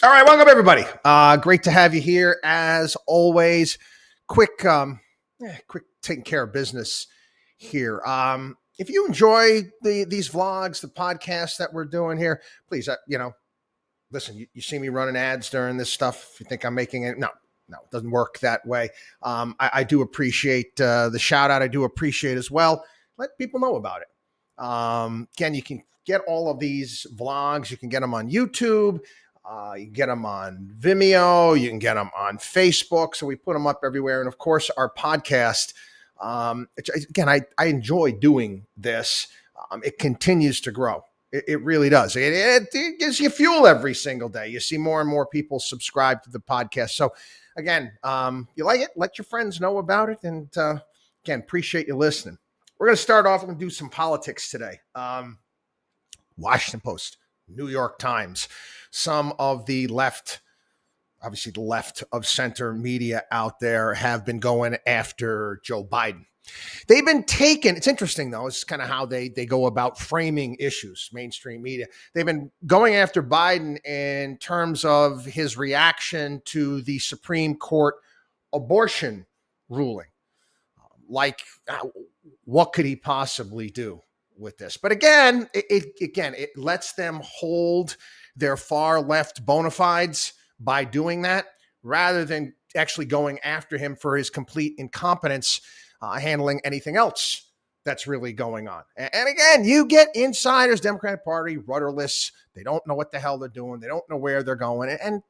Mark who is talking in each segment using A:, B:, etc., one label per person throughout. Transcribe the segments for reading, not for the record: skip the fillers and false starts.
A: All right, welcome everybody. Great to have you here as always. Quick taking care of business here. If you enjoy these vlogs, the podcasts that we're doing here, please, listen. You see me running ads during this stuff. If you think I'm making it, no, it doesn't work that way. I do appreciate the shout out. I do appreciate as well. Let people know about it. Again, you can get all of these vlogs. You can get them on YouTube. You can get them on Vimeo. You can get them on Facebook. So we put them up everywhere. And of course, our podcast. Again, I enjoy doing this. It continues to grow. It really does. It gives you fuel every single day. You see more and more people subscribe to the podcast. So again, you like it, let your friends know about it. And again, appreciate you listening. We're going to start off and do some politics today. Washington Post, New York Times, some of the left, obviously the left of center media out there have been going after Joe Biden. They've been taken. It's interesting, though. It's kind of how they go about framing issues, mainstream media. They've been going after Biden in terms of his reaction to the Supreme Court abortion ruling. Like, what could he possibly do with this? But again, it lets them hold their far left bona fides by doing that, rather than actually going after him for his complete incompetence handling anything else that's really going on. And again, you get insiders, Democratic Party, rudderless. They don't know what the hell they're doing. They don't know where they're going. And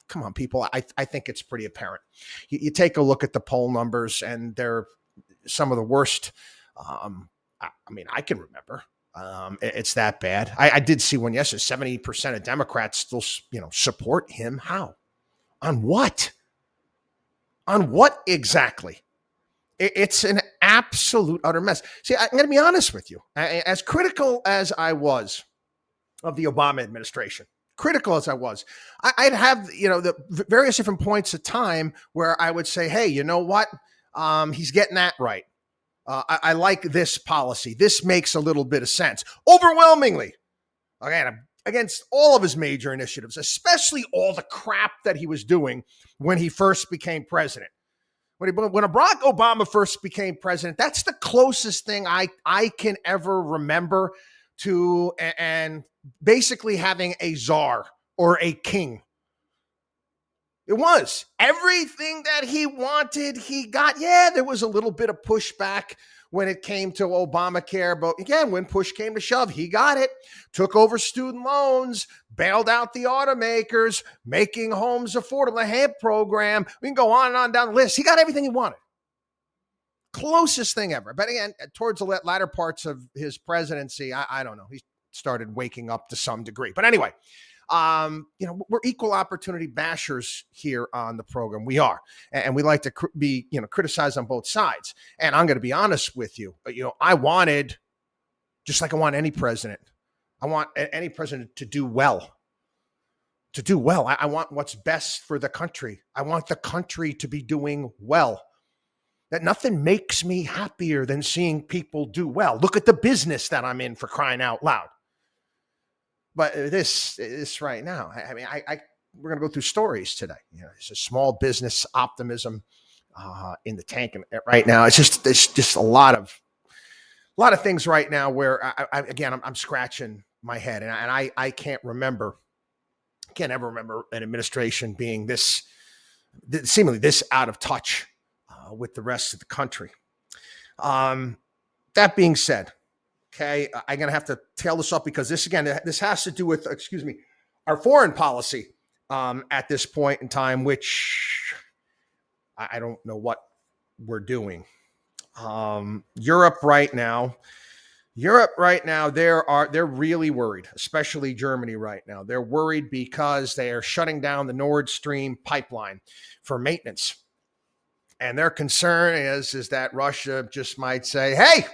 A: come on, people, I think it's pretty apparent. You take a look at the poll numbers, and they're some of the worst. I can remember. It's that bad. I did see one yesterday. 70% of Democrats still, support him. How? On what? On what exactly? It's an absolute utter mess. See, I'm going to be honest with you. As critical as I was of the Obama administration, critical as I was, I'd have, the various different points of time where I would say, hey, you know what? He's getting that right. I like this policy. This makes a little bit of sense. Overwhelmingly, again, against all of his major initiatives, especially all the crap that he was doing when he first became president. When Barack Obama first became president, that's the closest thing I can ever remember to and basically having a czar or a king. It was everything that he wanted, he got. Yeah, there was a little bit of pushback when it came to Obamacare. But again, when push came to shove, he got it, took over student loans, bailed out the automakers, making homes affordable, the HAMP program. We can go on and on down the list. He got everything he wanted. Closest thing ever. But again, towards the latter parts of his presidency, I don't know. He started waking up to some degree. But anyway, we're equal opportunity bashers here on the program. We are, and we like to be, criticized on both sides. And I'm going to be honest with you. I wanted, just like I want any president, I want any president to do well. To do well. I want what's best for the country. I want the country to be doing well. That nothing makes me happier than seeing people do well. Look at the business that I'm in, for crying out loud. But this right now, we're going to go through stories today. It's a small business optimism in the tank right now. It's just a lot of things right now where I'm scratching my head, and I can't ever remember an administration being seemingly this out of touch with the rest of the country. That being said, okay, I'm going to have to tail this up because this has to do with, our foreign policy at this point in time, which I don't know what we're doing. Europe right now, they're really worried, especially Germany right now. They're worried because they are shutting down the Nord Stream pipeline for maintenance. And their concern is that Russia just might say, hey,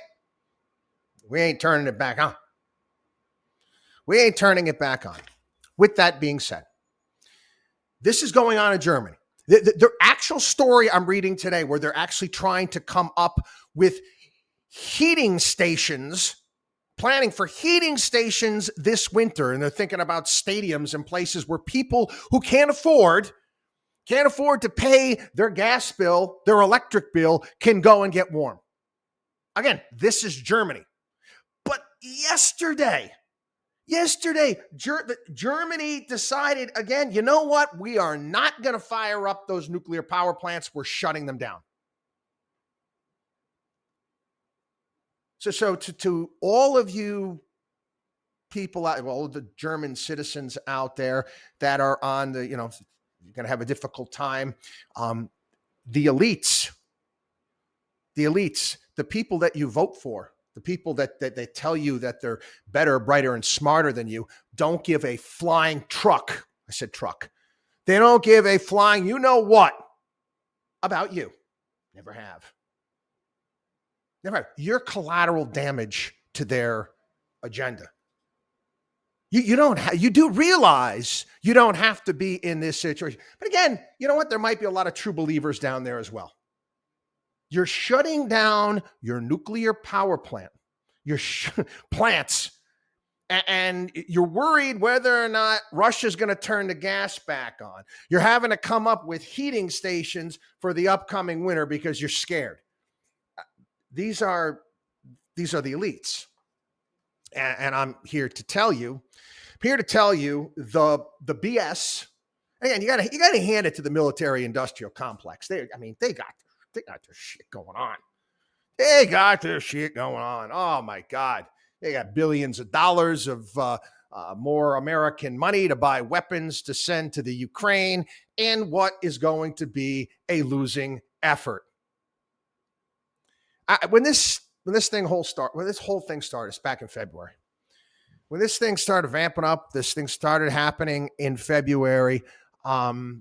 A: we ain't turning it back on. We ain't turning it back on. With that being said, this is going on in Germany. The actual story I'm reading today, where they're actually trying to come up with heating stations, planning for heating stations this winter, and they're thinking about stadiums and places where people who can't afford to pay their gas bill, their electric bill, can go and get warm. Again, this is Germany. But yesterday, Germany decided again, you know what? We are not going to fire up those nuclear power plants. We're shutting them down. So to all of you people, all of the German citizens out there that are on the, you're going to have a difficult time. The elites, the people that you vote for, the people that they tell you that they're better, brighter, and smarter than you, don't give a flying truck. I said truck. They don't give a flying, you know what, about you. Never have. Never have. You're collateral damage to their agenda. You do realize you don't have to be in this situation. But again, you know what? There might be a lot of true believers down there as well. You're shutting down your nuclear power plant, your plants, and you're worried whether or not Russia's going to turn the gas back on. You're having to come up with heating stations for the upcoming winter because you're scared. These are the elites. And I'm here to tell you the BS. Again, you got to hand it to the military industrial complex. They got their shit going on. They got their shit going on. Oh my God. They got billions of dollars of more American money to buy weapons to send to the Ukraine in what is going to be a losing effort. When this whole thing started, it's back in February. When this thing started vamping up, this thing started happening in February.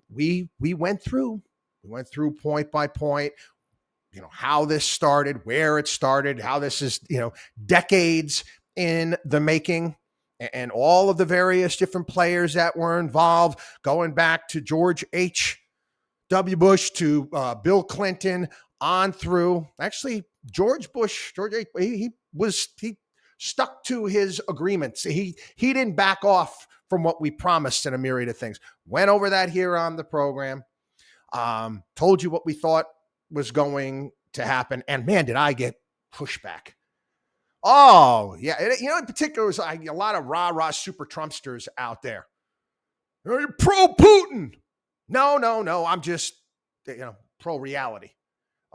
A: We went through point by point, how this started, where it started, how this is, decades in the making, and all of the various different players that were involved, going back to George H.W. Bush to Bill Clinton on through. Actually, George Bush, he stuck to his agreements. He didn't back off from what we promised in a myriad of things. Went over that here on the program. Told you what we thought was going to happen. And man, did I get pushback. Oh, yeah. In particular, it was a lot of rah-rah super Trumpsters out there. You're pro-Putin. No. I'm just, pro-reality.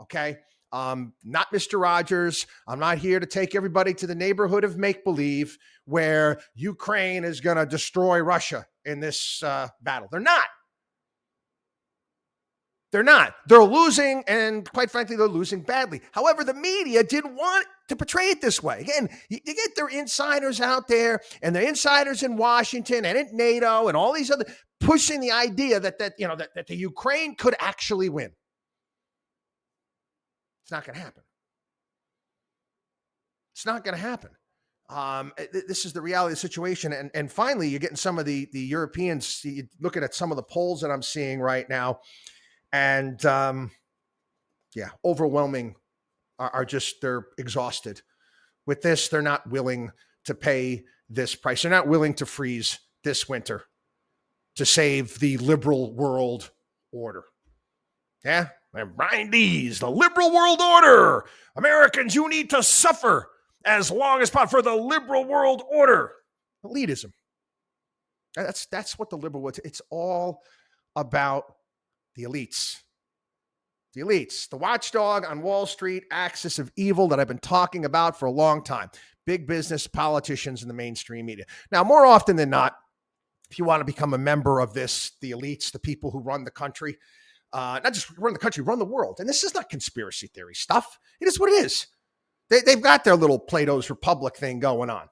A: Okay? Not Mr. Rogers. I'm not here to take everybody to the neighborhood of make-believe where Ukraine is going to destroy Russia in this battle. They're not. They're losing, and quite frankly, they're losing badly. However, the media didn't want to portray it this way. Again, you get their insiders out there, and the insiders in Washington and at NATO and all these other pushing the idea that the Ukraine could actually win. It's not going to happen. It's not going to happen. This is the reality of the situation. And finally, you're getting some of the Europeans, you're looking at some of the polls that I'm seeing right now. And overwhelming are just, they're exhausted with this. They're not willing to pay this price. They're not willing to freeze this winter to save the liberal world order. Yeah. And Brian Dees, the liberal world order. Americans, you need to suffer as long as possible for the liberal world order. Elitism. That's what the liberal world. It's all about the elites. The elites. The watchdog on Wall Street axis of evil that I've been talking about for a long time. Big business, politicians, and the mainstream media. Now, more often than not, if you want to become a member of this, the elites, the people who run the country, not just run the country, run the world. And this is not conspiracy theory stuff. It is what it is. They've got their little Plato's Republic thing going on.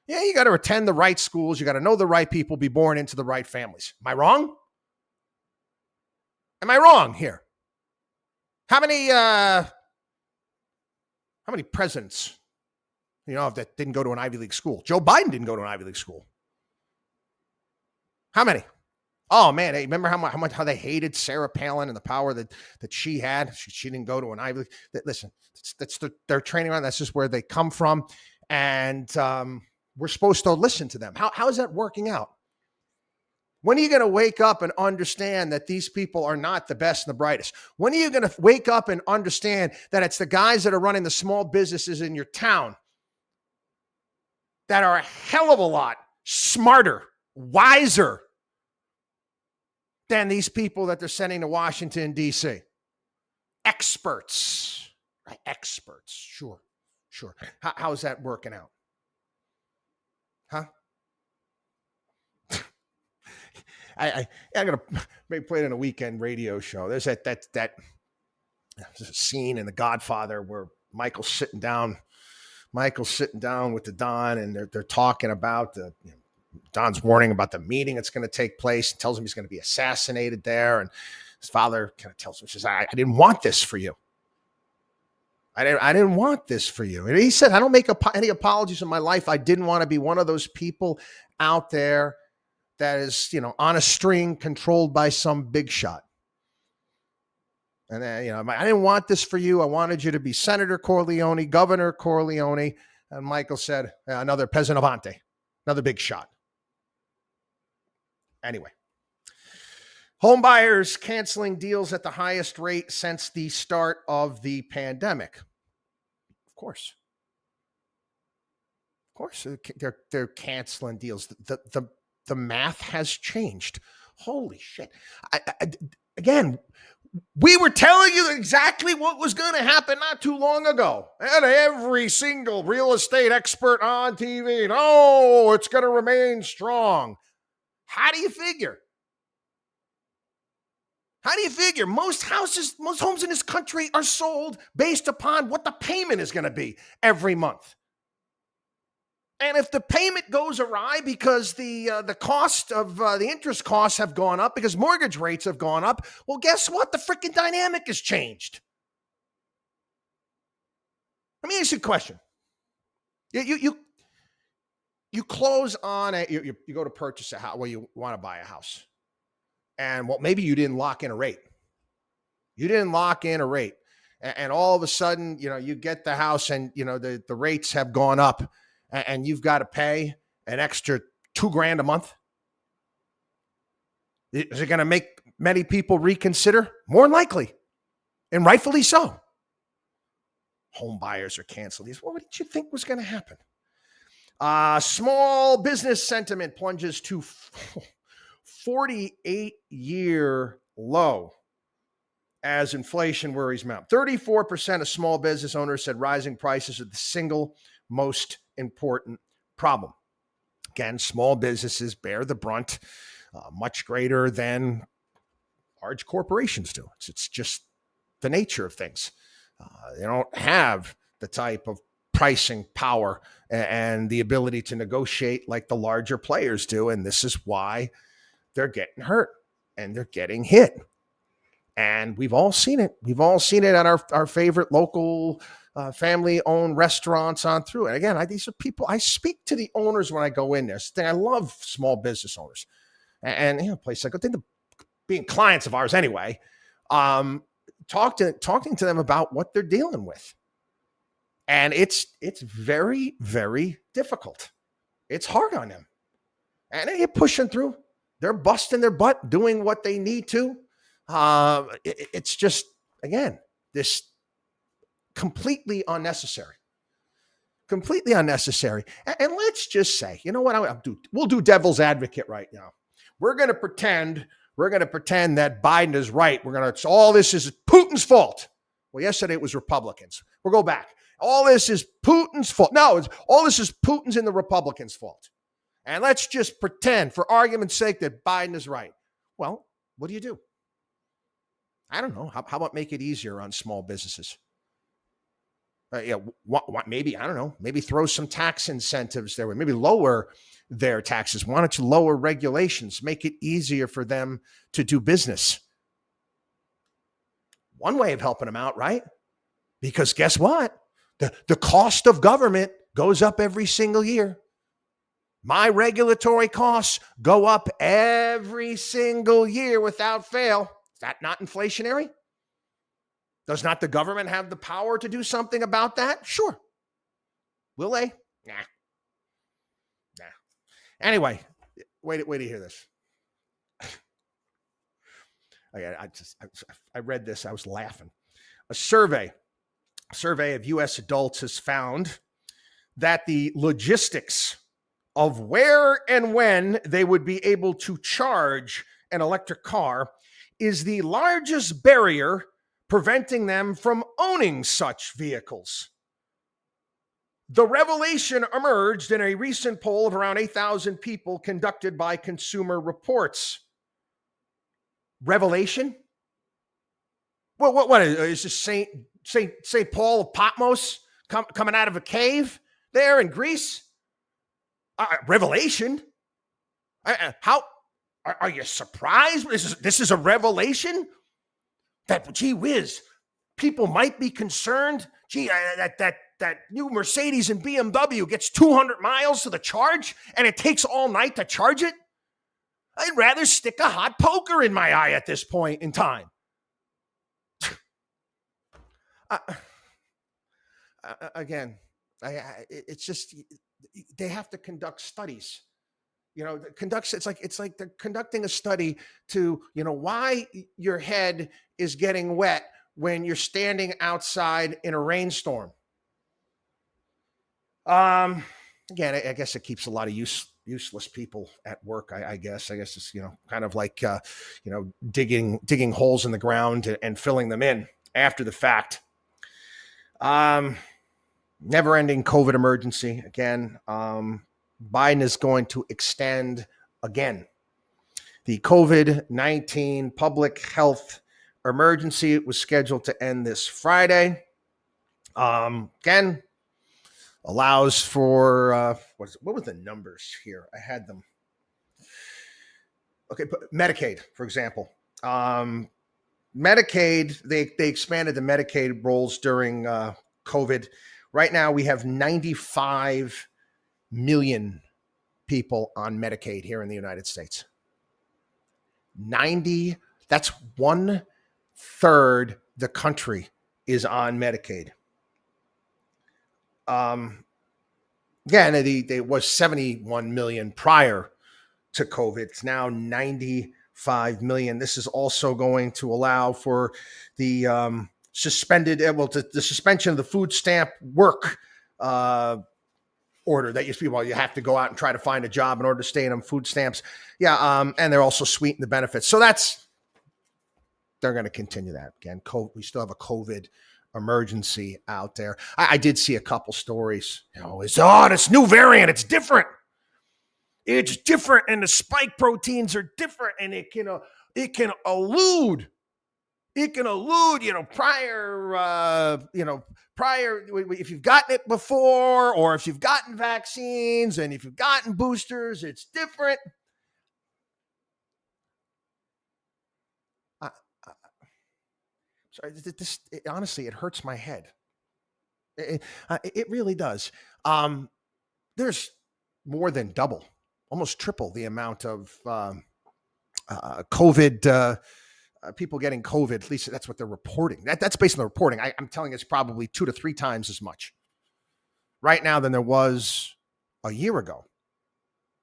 A: Yeah, you got to attend the right schools. You got to know the right people, be born into the right families. Am I wrong? Am I wrong here? How many presidents, that didn't go to an Ivy League school? Joe Biden didn't go to an Ivy League school. How many? Oh man, hey, remember how they hated Sarah Palin and the power that she had? She didn't go to an Ivy League. Listen, that's their training ground. That's just where they come from. And we're supposed to listen to them. How is that working out? When are you going to wake up and understand that these people are not the best and the brightest? When are you going to wake up and understand that it's the guys that are running the small businesses in your town that are a hell of a lot smarter, wiser than these people that they're sending to Washington, D.C.? Experts, right? Experts, sure. How's that working out? Huh? I'm gonna maybe play it in a weekend radio show. There's there's a scene in The Godfather where Michael's sitting down with the Don, and they're talking about Don's warning about the meeting that's going to take place, and tells him he's going to be assassinated there, and his father kind of tells him, says, I didn't want this for you. I didn't want this for you. And he said, I don't make any apologies in my life. I didn't want to be one of those people out there that is, on a string controlled by some big shot. And then, I didn't want this for you. I wanted you to be Senator Corleone, Governor Corleone. And Michael said, another peasant avante, another big shot. Anyway, homebuyers canceling deals at the highest rate since the start of the pandemic. Of course, they're canceling deals. The math has changed. Holy shit. Again, we were telling you exactly what was going to happen not too long ago. And every single real estate expert on TV, no, it's going to remain strong. How do you figure? Most homes in this country are sold based upon what the payment is going to be every month. And if the payment goes awry because the cost of the interest costs have gone up because mortgage rates have gone up, well, guess what? The freaking dynamic has changed. Let me ask you a question. You close on you go to purchase a house where you want to buy a house, and maybe you didn't lock in a rate. And all of a sudden, you get the house, and the rates have gone up. And you've got to pay an extra $2,000 a month. Is it going to make many people reconsider? More than likely, and rightfully so. Home buyers are canceling these. What did you think was going to happen? Small business sentiment plunges to 48-year low as inflation worries mount. 34% of small business owners said rising prices are the single most important problem. Again, small businesses bear the brunt much greater than large corporations do. It's just the nature of things. They don't have the type of pricing power and the ability to negotiate like the larger players do. And this is why they're getting hurt and they're getting hit. And we've all seen it. We've all seen it at our favorite local family-owned restaurants on through. And again, these are people, I speak to the owners when I go in there. I love small business owners. And a place like, I think being clients of ours anyway, talking to them about what they're dealing with. And it's very, very difficult. It's hard on them. And they're pushing through. They're busting their butt, doing what they need to. It's just, again, this completely unnecessary. And let's just say, you know what? We'll do devil's advocate right now. We're going to pretend that Biden is right. All this is Putin's fault. Well, yesterday it was Republicans. We'll go back. All this is Putin's fault. No, all this is Putin's and the Republicans' fault. And let's just pretend, for argument's sake, that Biden is right. Well, what do you do? I don't know. How about make it easier on small businesses? Maybe, I don't know, maybe throw some tax incentives there. Maybe lower their taxes. Why don't you lower regulations? Make it easier for them to do business. One way of helping them out, right? Because guess what? The cost of government goes up every single year. My regulatory costs go up every single year without fail. Is that not inflationary? Does not the government have the power to do something about that? Sure. Will they? Nah, nah. Anyway, wait to hear this. I read this. I was laughing. A survey of U.S. adults has found that the logistics of where and when they would be able to charge an electric car is the largest barrier preventing them from owning such vehicles. The revelation emerged in a recent poll of around 8,000 people conducted by Consumer Reports. Revelation? What is this Saint Paul of Patmos coming out of a cave there in Greece? Revelation? How are you surprised? This is a revelation that, gee whiz, people might be concerned. Gee, that new Mercedes and BMW gets 200 miles to the charge, and it takes all night to charge it. I'd rather stick a hot poker in my eye at this point in time. Again, it's just they have to conduct studies. It's like they're conducting a study to why your head is getting wet when you're standing outside in a rainstorm. Again, I guess it keeps a lot of useless people at work. I guess it's kind of like digging holes in the ground and filling them in after the fact. Never-ending COVID emergency again. Biden is going to extend again the COVID-19 public health emergency. It was scheduled to end this Friday. Again, allows for what were the numbers here? I had them. Okay, Medicaid, for example. Medicaid, they expanded the Medicaid rolls during COVID. Right now, we have 95 million people on Medicaid here in the United States. 90, that's 1/3 the country is on Medicaid. Again, it was 71 million prior to COVID. It's now 95 million. This is also going to allow for the the suspension of the food stamp work order that used to be, you have to go out and try to find a job in order to stay on food stamps. Yeah, and they're also sweetening the benefits. So they're going to continue that. Again, we still have a COVID emergency out there. I did see a couple stories. This new variant, it's different. It's different, and the spike proteins are different, and it can elude. It can elude, prior, if you've gotten it before, or if you've gotten vaccines, and if you've gotten boosters, it's different. Sorry, honestly, it hurts my head. It really does. There's more than double, almost triple the amount of COVID people getting COVID. At least that's what they're reporting. That's based on the reporting. I'm telling you, it's probably 2 to 3 times as much right now than there was a year ago.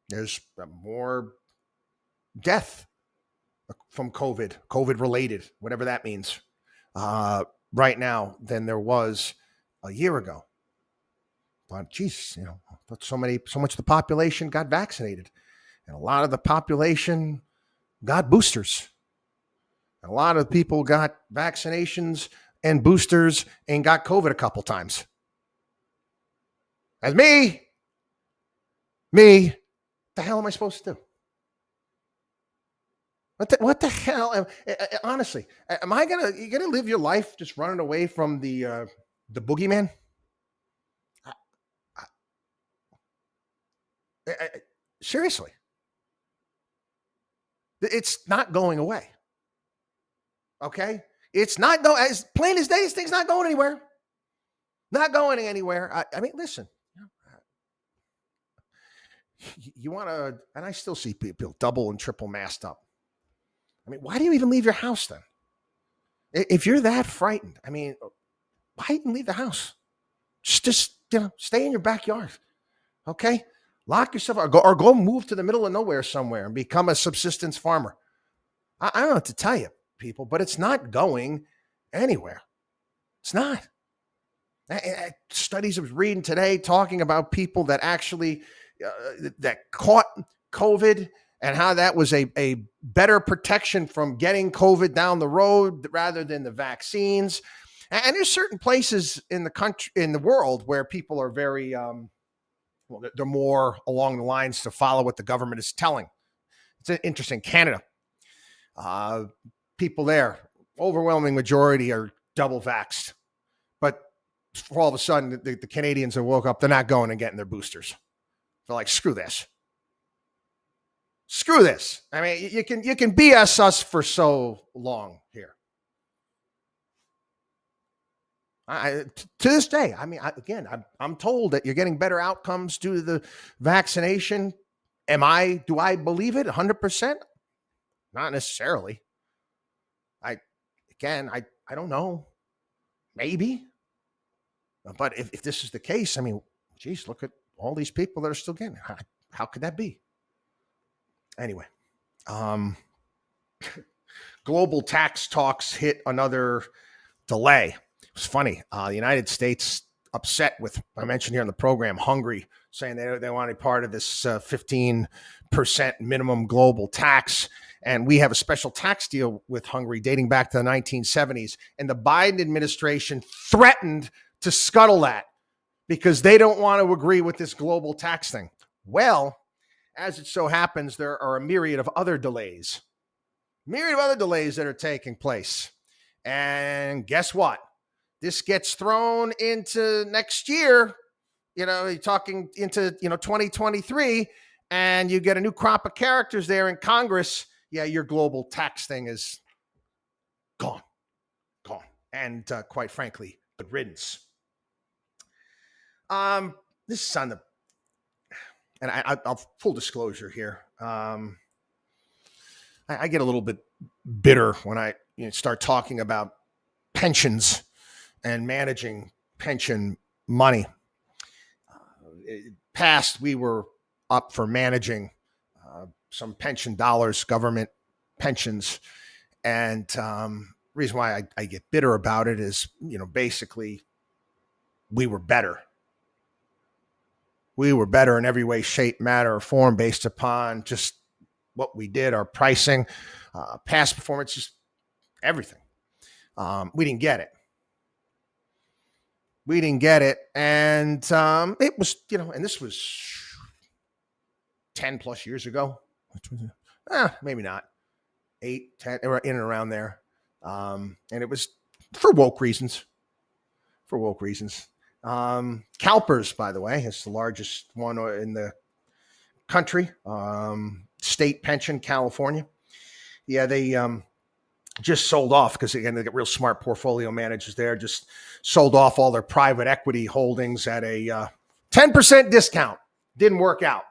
A: There's more death from COVID related, whatever that means, right now than there was a year ago. But geez, but so much of the population got vaccinated, and a lot of the population got boosters. And a lot of people got vaccinations and boosters and got COVID a couple times. As me, the hell am I supposed to do? What the hell? Honestly, am I you gonna live your life just running away from the boogeyman? Seriously, it's not going away. Okay, it's not going, as plain as day. This thing's not going anywhere. Not going anywhere. I mean, listen. You want to, and I still see people double and triple masked up. I mean, why do you even leave your house then? If you're that frightened, I mean, why even leave the house? Just stay in your backyard. Okay, lock yourself out, or go move to the middle of nowhere somewhere and become a subsistence farmer. I don't know what to tell you, people, but it's not going anywhere. It's not. Studies I was reading today talking about people that actually that caught COVID and how that was a better protection from getting COVID down the road rather than the vaccines. And there's certain places in the country, in the world, where people are very, well, they're more along the lines to follow what the government is telling. It's interesting. Canada, uh, people there, overwhelming majority are double vaxxed, but for all of a sudden, the Canadians have woke up. They're not going and getting their boosters. They're like, screw this. Screw this. I mean, you can BS us for so long here. To this day, I mean, I'm told that you're getting better outcomes due to the vaccination. Do I believe it 100%? Not necessarily. I don't know. Maybe. But if this is the case, I mean, geez, look at all these people that are still getting it. How could that be? Anyway, global tax talks hit another delay. It was funny. The United States upset with, I mentioned here in the program, Hungary, saying they wanted part of this 15% minimum global tax. And we have a special tax deal with Hungary dating back to the 1970s. And the Biden administration threatened to scuttle that because they don't want to agree with this global tax thing. Well, as it so happens, there are a myriad of other delays that are taking place. And guess what? This gets thrown into next year. You're talking into 2023, and you get a new crop of characters there in Congress. Yeah, your global tax thing is gone. And quite frankly, good riddance. This is on the, and I'll full disclosure here. I get a little bit bitter when I start talking about pensions and managing pension money. Past, we were up for managing some pension dollars, government pensions, and reason why I get bitter about it is, basically, we were better. We were better in every way, shape, matter, or form based upon just what we did, our pricing, past performance, just everything. We didn't get it. And it was, and this was 10 plus years ago. Maybe not. 8, 10, in and around there. And it was for woke reasons. CalPERS, by the way, is the largest one in the country. State pension, California. Yeah, they just sold off because, again, they got real smart portfolio managers there. Just sold off all their private equity holdings at a 10% discount. Didn't work out.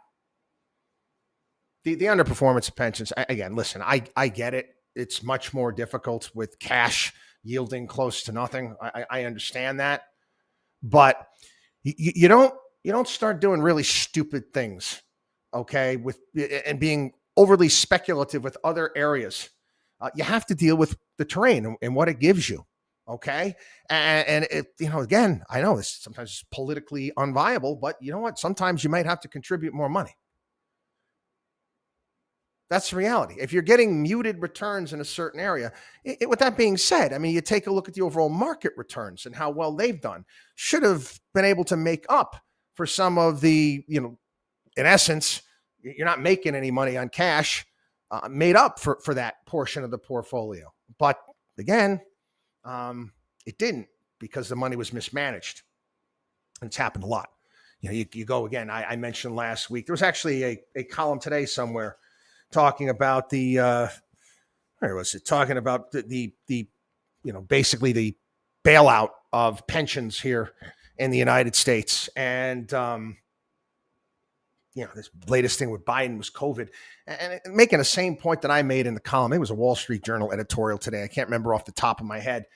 A: The underperformance of pensions, again, listen, I get it. It's much more difficult with cash yielding close to nothing. I understand that. But you don't start doing really stupid things, okay, and being overly speculative with other areas. You have to deal with the terrain and what it gives you, okay? And it, again, I know this sometimes is politically unviable, but you know what? Sometimes you might have to contribute more money. That's the reality. If you're getting muted returns in a certain area, with that being said, I mean, you take a look at the overall market returns and how well they've done. Should have been able to make up for some of the, in essence, you're not making any money on cash, made up for that portion of the portfolio. But again, it didn't, because the money was mismanaged. And it's happened a lot. You go again. I mentioned last week, there was actually a column today somewhere talking about the where was it? Talking about the basically the bailout of pensions here in the United States. And this latest thing with Biden was COVID, and making the same point that I made in the column. It was a Wall Street Journal editorial today. I can't remember off the top of my head.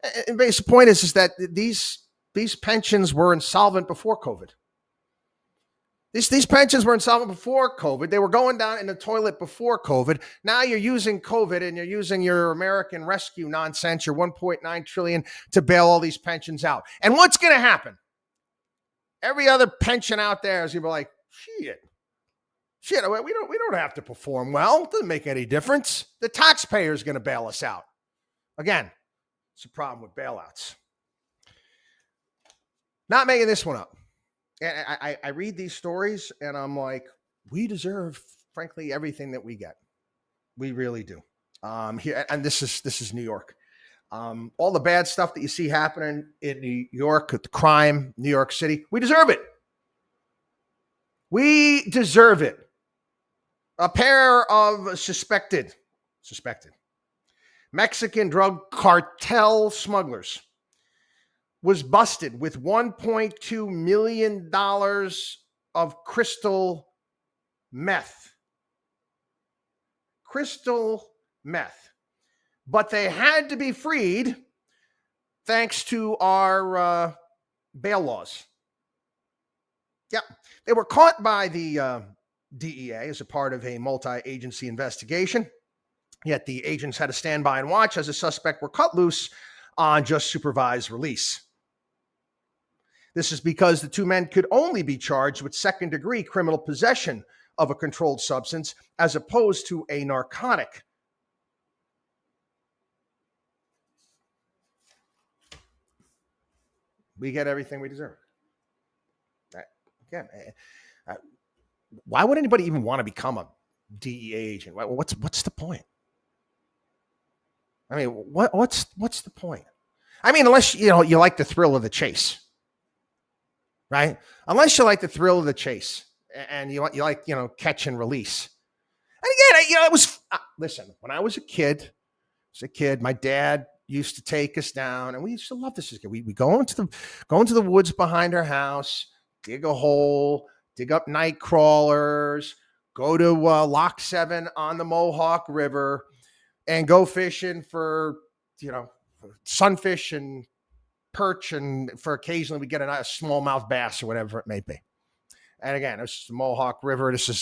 A: And the basic point is that these pensions were insolvent before COVID. These pensions were insolvent before COVID. They were going down in the toilet before COVID. Now you're using COVID and you're using your American Rescue nonsense, your 1.9 trillion to bail all these pensions out. And what's going to happen? Every other pension out there is going to be like, shit, we don't have to perform well. It doesn't make any difference. The taxpayer is going to bail us out. Again, it's a problem with bailouts. Not making this one up. And I read these stories and I'm like, we deserve, frankly, everything that we get. We really do. Here, and this is New York. All the bad stuff that you see happening in New York, the crime, New York City, we deserve it. We deserve it. A pair of suspected Mexican drug cartel smugglers was busted with $1.2 million of crystal meth. Crystal meth. But they had to be freed thanks to our bail laws. Yeah, they were caught by the DEA as a part of a multi-agency investigation. Yet the agents had to stand by and watch as the suspect were cut loose on just supervised release. This is because the two men could only be charged with second-degree criminal possession of a controlled substance as opposed to a narcotic. We get everything we deserve. Again, why would anybody even want to become a DEA agent? What's the point? I mean, what's the point? I mean, unless you like the thrill of the chase. Right? Unless you like the thrill of the chase and you like, catch and release. And again, it was, listen, when I was a kid, my dad used to take us down and we used to love this. We go into the woods behind our house, dig a hole, dig up night crawlers, go to Lock 7 on the Mohawk River and go fishing for, sunfish and perch, and for occasionally we get a smallmouth bass or whatever it may be. And again, this is the Mohawk River. This is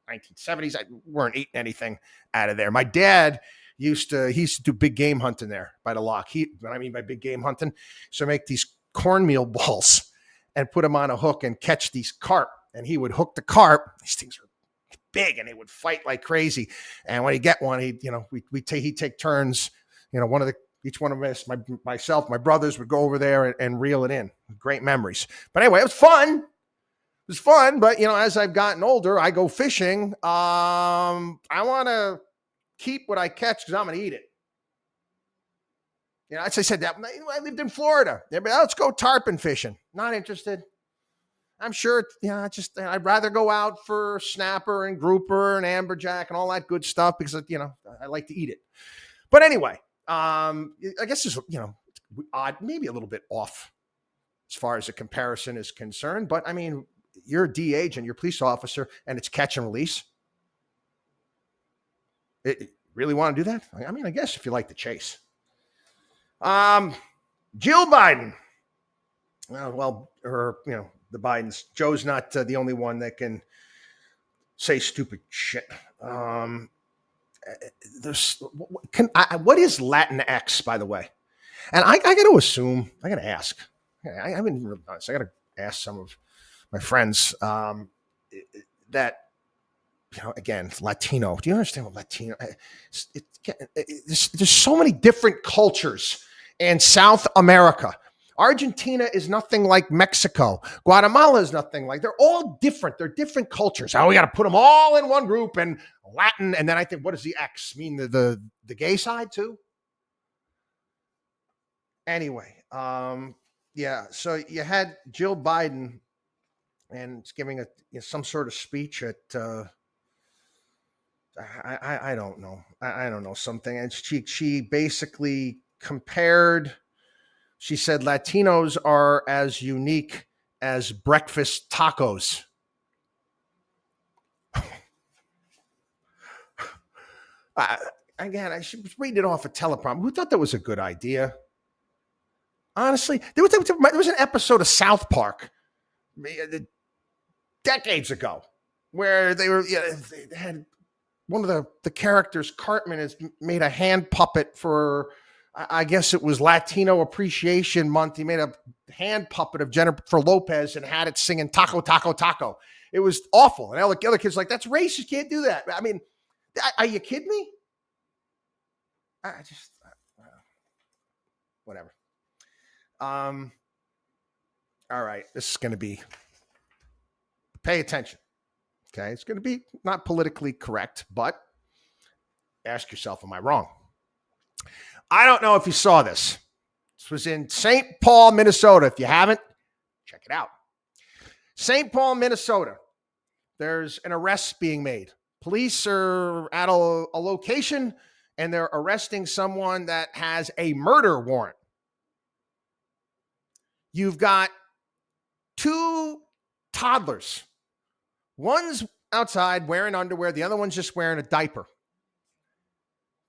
A: 1970s. We weren't eating anything out of there. My dad used to do big game hunting there by the lock. What I mean by big game hunting, so make these cornmeal balls and put them on a hook and catch these carp. And he would hook the carp. These things are big and they would fight like crazy. And when he get one, he'd take turns. Each one of us, myself, my brothers would go over there and reel it in. Great memories. But anyway, it was fun. But, as I've gotten older, I go fishing. I want to keep what I catch because I'm going to eat it. As I said, that I lived in Florida. Let's go tarpon fishing. Not interested. I'm sure, I'd rather go out for snapper and grouper and amberjack and all that good stuff because, I like to eat it. But anyway. I guess it's, odd, maybe a little bit off as far as the comparison is concerned. But I mean, you're a D agent, you're a police officer, and it's catch and release. Really want to do that? I mean, I guess if you like the chase. Jill Biden. The Bidens. Joe's not the only one that can say stupid shit. What is Latinx, by the way? And I got to assume, I got to ask. I haven't realized. I got to ask some of my friends that, again, Latino. Do you understand what Latino? There's so many different cultures in South America. Argentina is nothing like Mexico. Guatemala is nothing like. They're all different. They're different cultures. We got to put them all in one group and Latin. And then I think, what does the X mean? The gay side too? Anyway, so you had Jill Biden and giving some sort of speech at I don't know. I don't know something. And she basically compared. She said Latinos are as unique as breakfast tacos. Again, she was reading it off a teleprompter. Who thought that was a good idea? Honestly, there was an episode of South Park. decades ago, where they had one of the characters, Cartman, has made a hand puppet for, I guess it was Latino Appreciation Month. He made a hand puppet of Jennifer Lopez and had it singing "Taco, Taco, Taco." It was awful. And all the other kids were like, "That's racist. You can't do that." I mean, are you kidding me? I just whatever. All right, this is going to be, pay attention. Okay, it's going to be not politically correct, but ask yourself, am I wrong? I don't know if you saw this. This was in St. Paul, Minnesota. If you haven't, check it out. St. Paul, Minnesota. There's an arrest being made. Police are at a location and they're arresting someone that has a murder warrant. You've got two toddlers. One's outside wearing underwear. The other one's just wearing a diaper.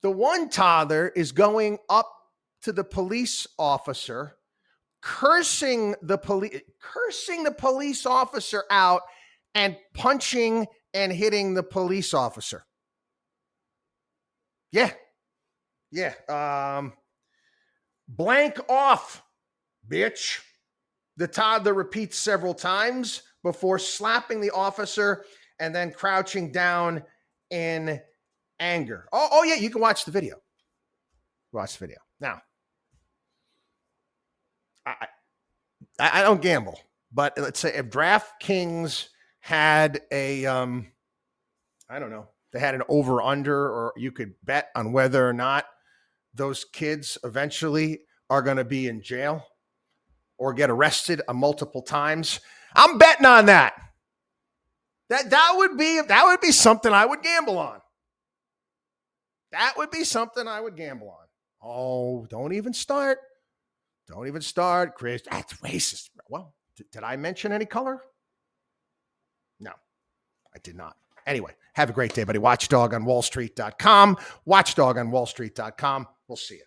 A: The one toddler is going up to the police officer, cursing the police officer out and punching and hitting the police officer. Yeah. Blank off, bitch. The toddler repeats several times before slapping the officer and then crouching down in anger. Oh yeah, you can watch the video. Watch the video. Now, I don't gamble, but let's say if DraftKings had a, I don't know, they had an over-under, or you could bet on whether or not those kids eventually are going to be in jail or get arrested multiple times. I'm betting on that. That would be something I would gamble on. That would be something I would gamble on. Oh, don't even start. Don't even start, Chris. That's racist. Well, did I mention any color? No, I did not. Anyway, have a great day, buddy. WatchDogOnWallStreet.com. WatchDogOnWallStreet.com. We'll see you.